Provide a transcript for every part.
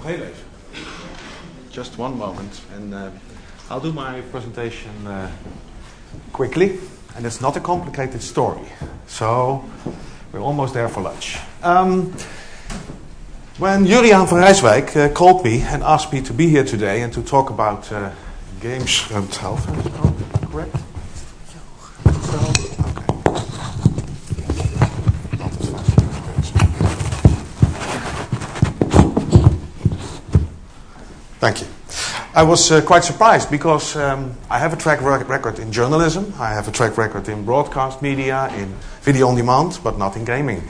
nog heel even. Just one moment. And I'll do my presentation quickly. And it's not a complicated story. So we're almost there for lunch. When Julian van Rijswijk called me and asked me to be here today and to talk about games and health, correct? Thank you. I was quite surprised because I have a track record in journalism, I have a track record in broadcast media, in video on demand, but not in gaming.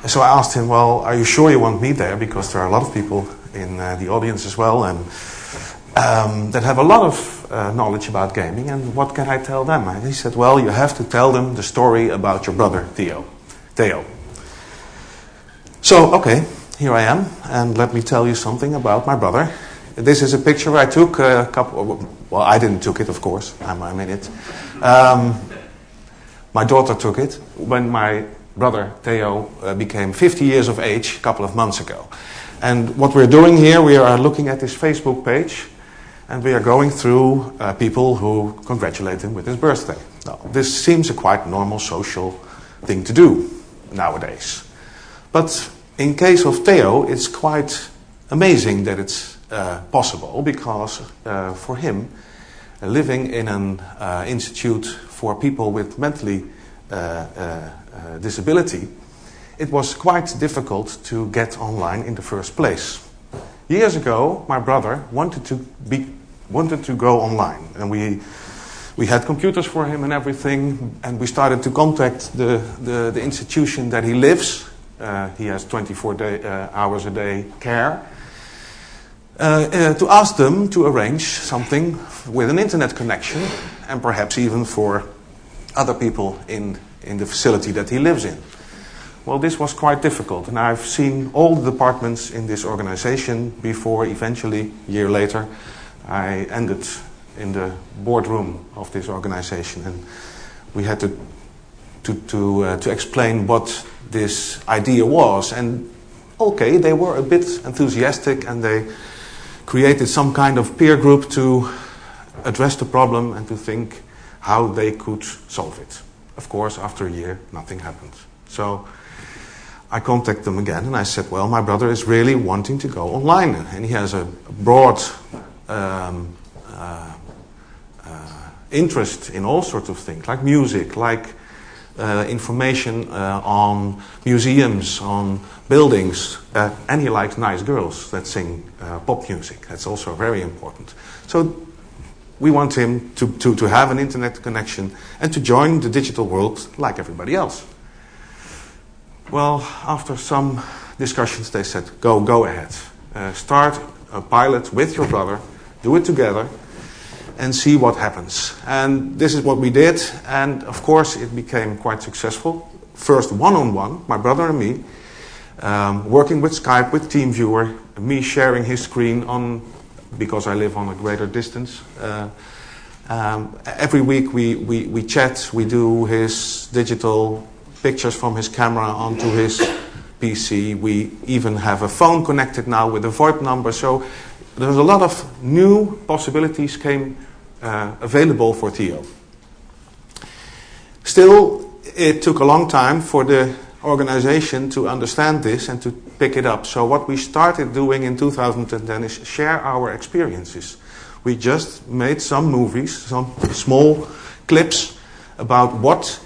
So I asked him, well, are you sure you want me there? Because there are a lot of people in the audience as well and that have a lot of knowledge about gaming, and what can I tell them? And he said, well, you have to tell them the story about your brother, Theo. So, okay, here I am, and let me tell you something about my brother. This is a picture I took a couple. Well, I didn't took it, of course. I'm in it. My daughter took it when my brother Theo became 50 years of age a couple of months ago. And what we're doing here, we are looking at his Facebook page, and we are going through people who congratulate him with his birthday. Now, this seems a quite normal social thing to do nowadays. But in case of Theo, it's quite amazing that it's possible, because for him, living in an institute for people with mentally disability, it was quite difficult to get online in the first place. Years ago, my brother wanted to go online, and we had computers for him and everything, and we started to contact the institution that he lives. He has 24 hours a day care. To ask them to arrange something with an internet connection, and perhaps even for other people in the facility that he lives in. Well, this was quite difficult, and I've seen all the departments in this organization before eventually, a year later, I ended in the boardroom of this organization, and we had to explain what this idea was. And okay, they were a bit enthusiastic, and they created some kind of peer group to address the problem and to think how they could solve it. Of course, after a year, nothing happened. So I contacted them again, and I said, well, my brother is really wanting to go online, and he has a broad interest in all sorts of things, like music, like information on museums, on buildings, and he likes nice girls that sing pop music. That's also very important. So we want him to have an internet connection and to join the digital world like everybody else. Well, after some discussions, they said, go ahead. Start a pilot with your brother, do it together, and see what happens. And this is what we did, and of course it became quite successful. First one-on-one, my brother and me, working with Skype, with TeamViewer, me sharing his screen because I live on a greater distance. Every week we chat, we do his digital pictures from his camera onto his PC. We even have a phone connected now with a VoIP number. So there's a lot of new possibilities came available for Theo. Still, it took a long time for the organization to understand this and to pick it up. So what we started doing in 2010 is share our experiences. We just made some movies, some small clips about what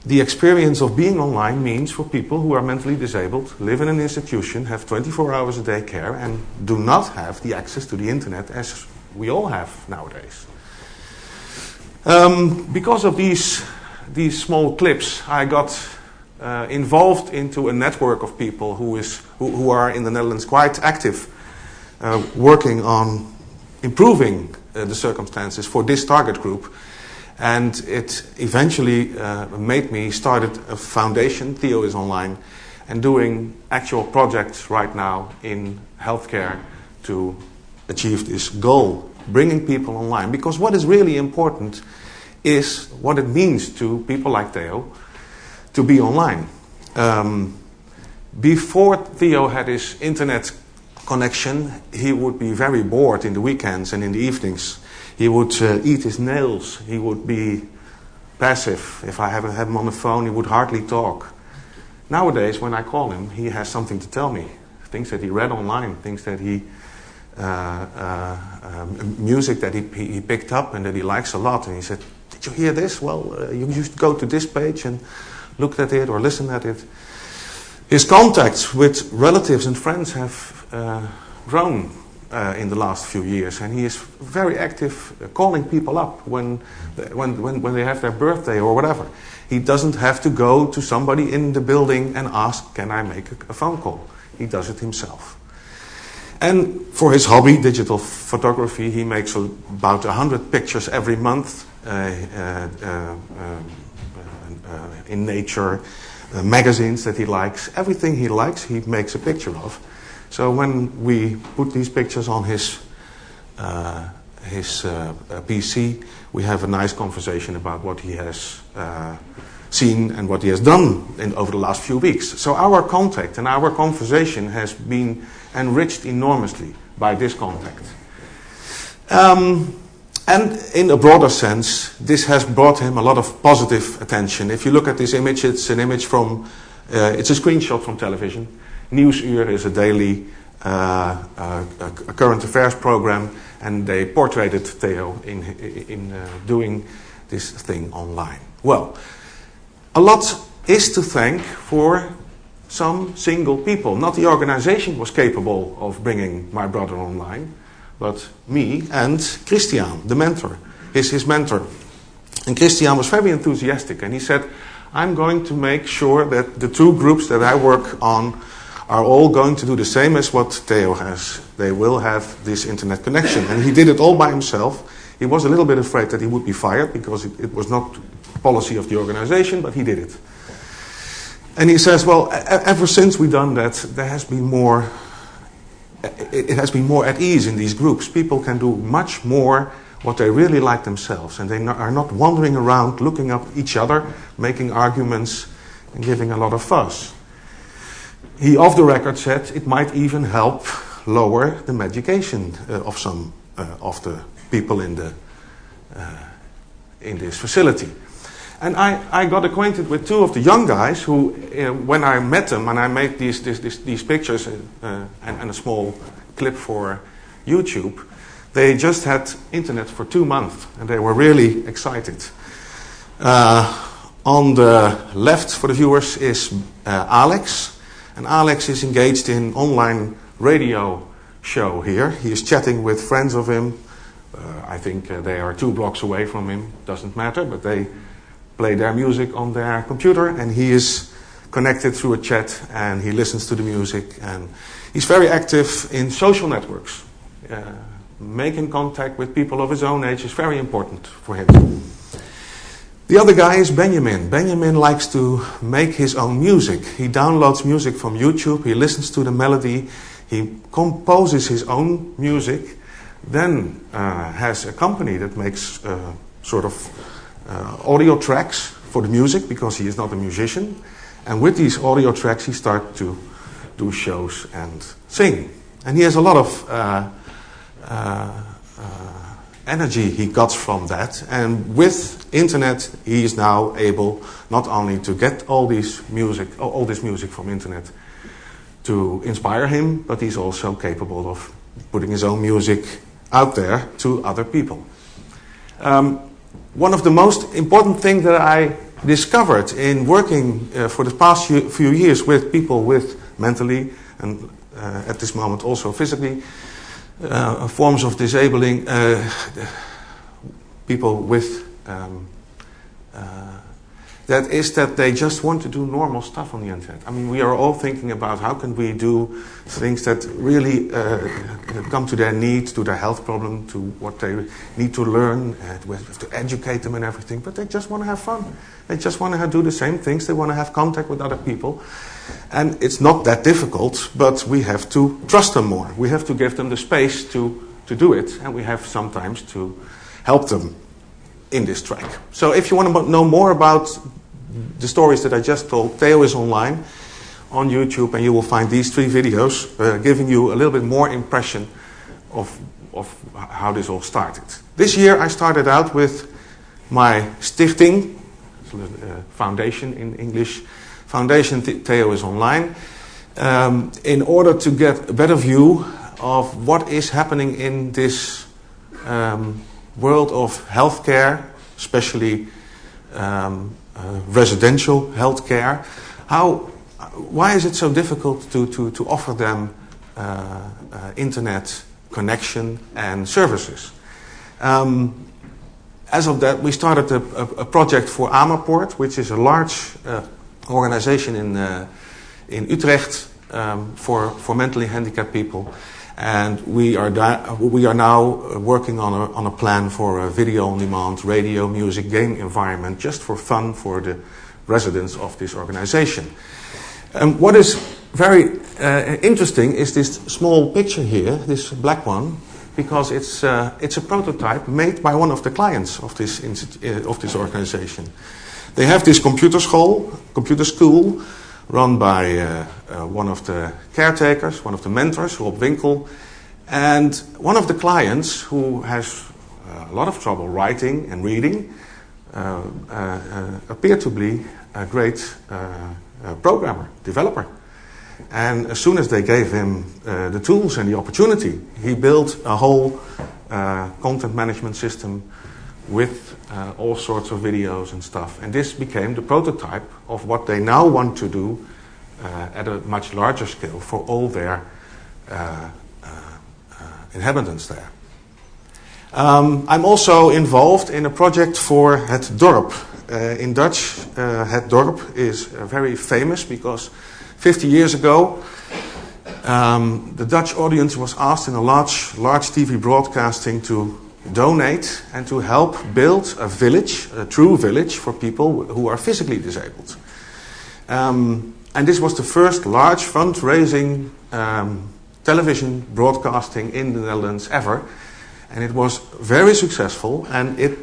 the experience of being online means for people who are mentally disabled, live in an institution, have 24 hours a day care, and do not have the access to the internet as we all have nowadays. Because of these small clips, I got involved into a network of people who are in the Netherlands quite active, working on improving the circumstances for this target group. And it eventually made me started a foundation, Theo is Online, and doing actual projects right now in healthcare to achieve this goal, bringing people online. Because what is really important is what it means to people like Theo to be online. Before Theo had his internet connection, he would be very bored in the weekends and in the evenings. He would eat his nails. He would be passive. If I haven't had him on the phone, he would hardly talk. Nowadays, when I call him, he has something to tell me. Things that he read online, things that he... music that he picked up and that he likes a lot. And he said, did you hear this? Well, you should go to this page and look at it or listen at it. His contacts with relatives and friends have grown in the last few years, and he is very active calling people up when they have their birthday or whatever. He doesn't have to go to somebody in the building and ask, can I make a phone call? He does it himself. And for his hobby, digital photography, he makes about 100 pictures every month in nature, magazines that he likes. Everything he likes, he makes a picture of. So when we put these pictures on his PC, we have a nice conversation about what he has seen and what he has done over the last few weeks. So our contact and our conversation has been enriched enormously by this contact. And in a broader sense, this has brought him a lot of positive attention. If you look at this image, it's an image from, it's a screenshot from television. Nieuwsuur is a daily current affairs program, and they portrayed Theo in doing this thing online. Well, a lot is to thank for some single people. Not the organization was capable of bringing my brother online, but me and Christian, the mentor, his mentor. And Christian was very enthusiastic, and he said, I'm going to make sure that the two groups that I work on are all going to do the same as what Theo has. They will have this internet connection. And he did it all by himself. He was a little bit afraid that he would be fired because it was not policy of the organization, but he did it. And he says, well, ever since we've done that, there has been more, it has been more at ease in these groups. People can do much more what they really like themselves, and they are not wandering around looking up each other, making arguments and giving a lot of fuss. He, off the record, said it might even help lower the medication of some of the people in this facility. And I got acquainted with two of the young guys who, when I met them and I made these pictures and a small clip for YouTube, they just had internet for 2 months and they were really excited. On the left for the viewers is Alex. And Alex is engaged in online radio show here. He is chatting with friends of him. I think they are 2 blocks away from him. Doesn't matter, but they play their music on their computer, and he is connected through a chat, and he listens to the music, and he's very active in social networks. Making contact with people of his own age is very important for him. The other guy is Benjamin. Benjamin likes to make his own music. He downloads music from YouTube, he listens to the melody, he composes his own music, then has a company that makes sort of audio tracks for the music, because he is not a musician. And with these audio tracks he starts to do shows and sing. And he has a lot of energy he got from that, and with internet he is now able not only to get all this music from internet to inspire him, but he's also capable of putting his own music out there to other people. One of the most important things that I discovered in working for the past few years with people with mentally and at this moment also physically forms of disabling, people with that is that they just want to do normal stuff on the internet. I mean, we are all thinking about how can we do things that really come to their needs, to their health problem, to what they need to learn. We have to educate them and everything, but they just want to have fun. They just want to do the same things. They want to have contact with other people. And it's not that difficult, but we have to trust them more. We have to give them the space to do it, and we have sometimes to help them in this track. So if you want to know more about the stories that I just told, Theo is online. on YouTube, and you will find these 3 videos giving you a little bit more impression of how this all started. This year I started out with my stichting, foundation in English. Foundation Theo is online, in order to get a better view of what is happening in this world of healthcare, especially residential healthcare. Why is it so difficult to offer them internet connection and services? As of that, we started a project for Amaport, which is a large organization in Utrecht for mentally handicapped people, and we are now working on a plan for a video on demand, radio, music, game environment, just for fun for the residents of this organization. What is very interesting is this small picture here, this black one, because it's a prototype made by one of the clients of this organization. They have this computer school, run by one of the caretakers, one of the mentors, Rob Winkel, and one of the clients who has a lot of trouble writing and reading appeared to be a great programmer, developer. And as soon as they gave him the tools and the opportunity, he built a whole content management system with all sorts of videos and stuff. And this became the prototype of what they now want to do at a much larger scale for all their inhabitants there. I'm also involved in a project for Het Dorp. In Dutch, Het Dorp is very famous because 50 years ago, the Dutch audience was asked in a large TV broadcasting to donate and to help build a village, a true village for people who are physically disabled. And this was the first large fundraising television broadcasting in the Netherlands ever. And it was very successful, and it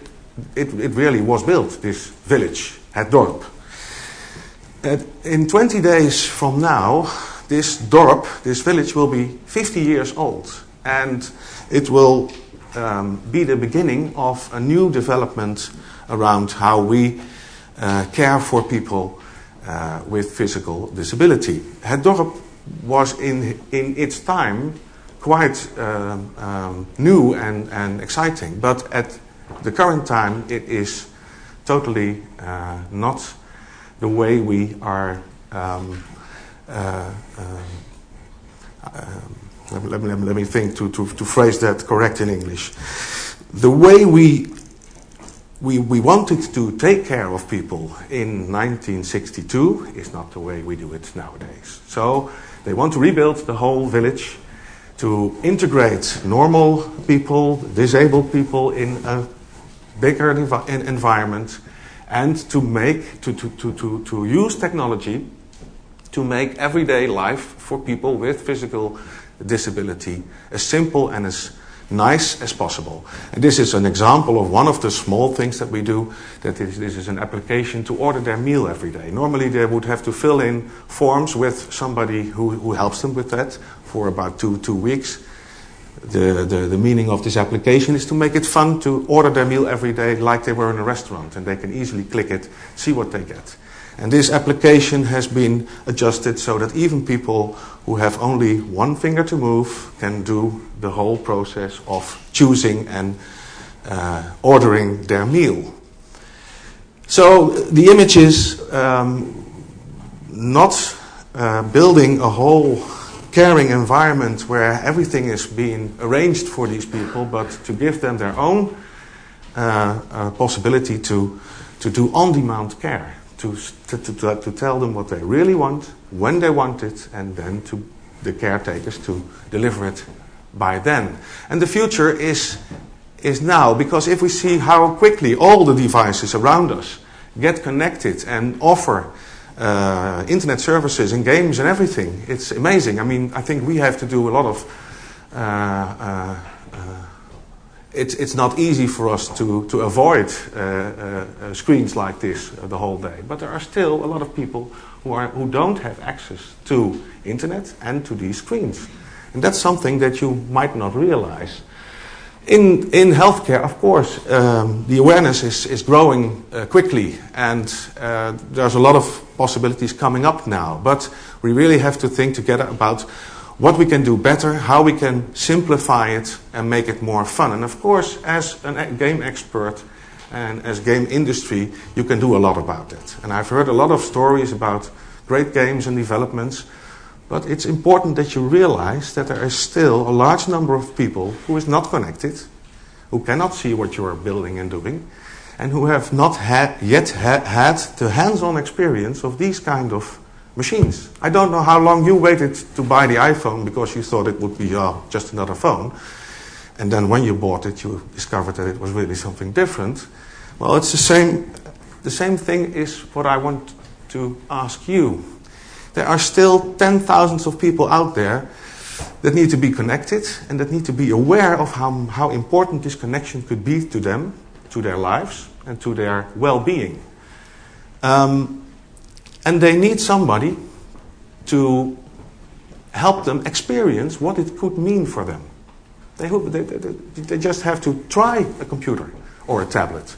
really was built, this village, Het Dorp. In 20 days from now, this dorp, this village, will be 50 years old. And it will be the beginning of a new development around how we care for people with physical disability. Het Dorp was in its time quite new and exciting, but at the current time it is totally not the way we are. Let me think to phrase that correct in English. The way we wanted to take care of people in 1962 is not the way we do it nowadays. So they want to rebuild the whole village, to integrate normal people, disabled people in a bigger environment, and to use technology to make everyday life for people with physical disability as simple and as nice as possible. And this is an example of one of the small things that we do. This is an application to order their meal every day. Normally they would have to fill in forms with somebody who helps them with that for about two weeks. The meaning of this application is to make it fun to order their meal every day like they were in a restaurant, and they can easily click it, see what they get. And this application has been adjusted so that even people who have only one finger to move can do the whole process of choosing and ordering their meal. So the image is not building a whole caring environment where everything is being arranged for these people, but to give them their own possibility to do on-demand care. To tell them what they really want, when they want it, and then to the caretakers to deliver it by then. And the future is now, because if we see how quickly all the devices around us get connected and offer internet services and games and everything, it's amazing. I mean, I think we have to do a lot of it's not easy for us to avoid screens like this the whole day. But there are still a lot of people who don't have access to internet and to these screens. And that's something that you might not realize. In healthcare, of course, the awareness is growing quickly, and there's a lot of possibilities coming up now. But we really have to think together about what we can do better, how we can simplify it and make it more fun. And of course, as a game expert and as game industry, you can do a lot about it. And I've heard a lot of stories about great games and developments, but it's important that you realize that there is still a large number of people who is not connected, who cannot see what you are building and doing, and who have not yet had the hands-on experience of these kind of machines. I don't know how long you waited to buy the iPhone because you thought it would be just another phone. And then when you bought it, you discovered that it was really something different. Well, it's the same. The same thing is what I want to ask you. There are still 10,000s of people out there that need to be connected and that need to be aware of how important this connection could be to them, to their lives, and to their well-being. And they need somebody to help them experience what it could mean for them. They just have to try a computer or a tablet.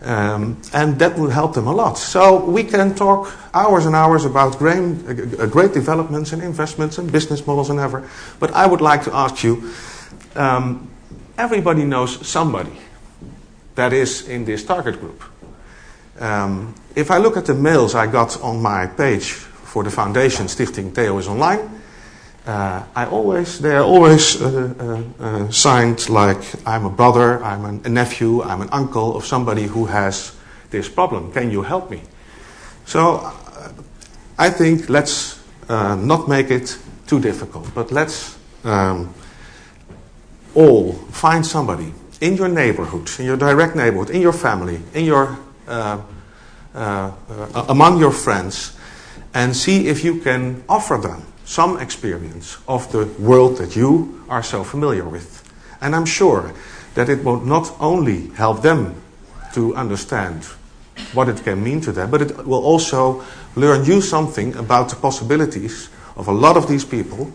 And that will help them a lot. So we can talk hours and hours about great developments and investments and business models and ever. But I would like to ask you, everybody knows somebody that is in this target group. If I look at the mails I got on my page for the foundation Stichting Theo is Online, they are always signed like I'm a brother, I'm a nephew, I'm an uncle of somebody who has this problem. Can you help me? So I think let's not make it too difficult, but let's all find somebody in your neighborhood, in your direct neighborhood, in your family, in your among your friends, and see if you can offer them some experience of the world that you are so familiar with. And I'm sure that it will not only help them to understand what it can mean to them, but it will also learn you something about the possibilities of a lot of these people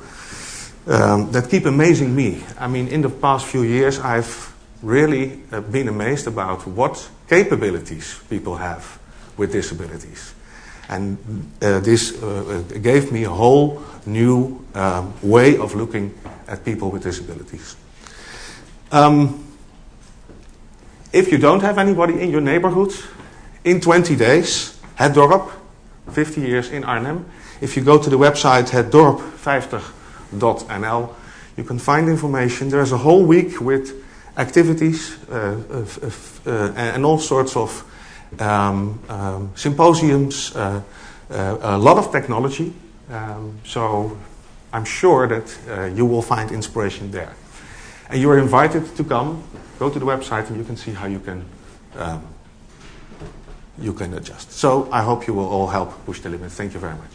that keep amazing me. I mean, in the past few years, I've really been amazed about what capabilities people have with disabilities. And this gave me a whole new way of looking at people with disabilities. If you don't have anybody in your neighborhood, in 20 days, Het Dorp, 50 years in Arnhem. If you go to the website hetdorp50.nl, you can find information. There's a whole week with activities and all sorts of symposiums, a lot of technology. So I'm sure that you will find inspiration there. And you are invited to come, go to the website, and you can see how you can adjust. So I hope you will all help push the limit. Thank you very much.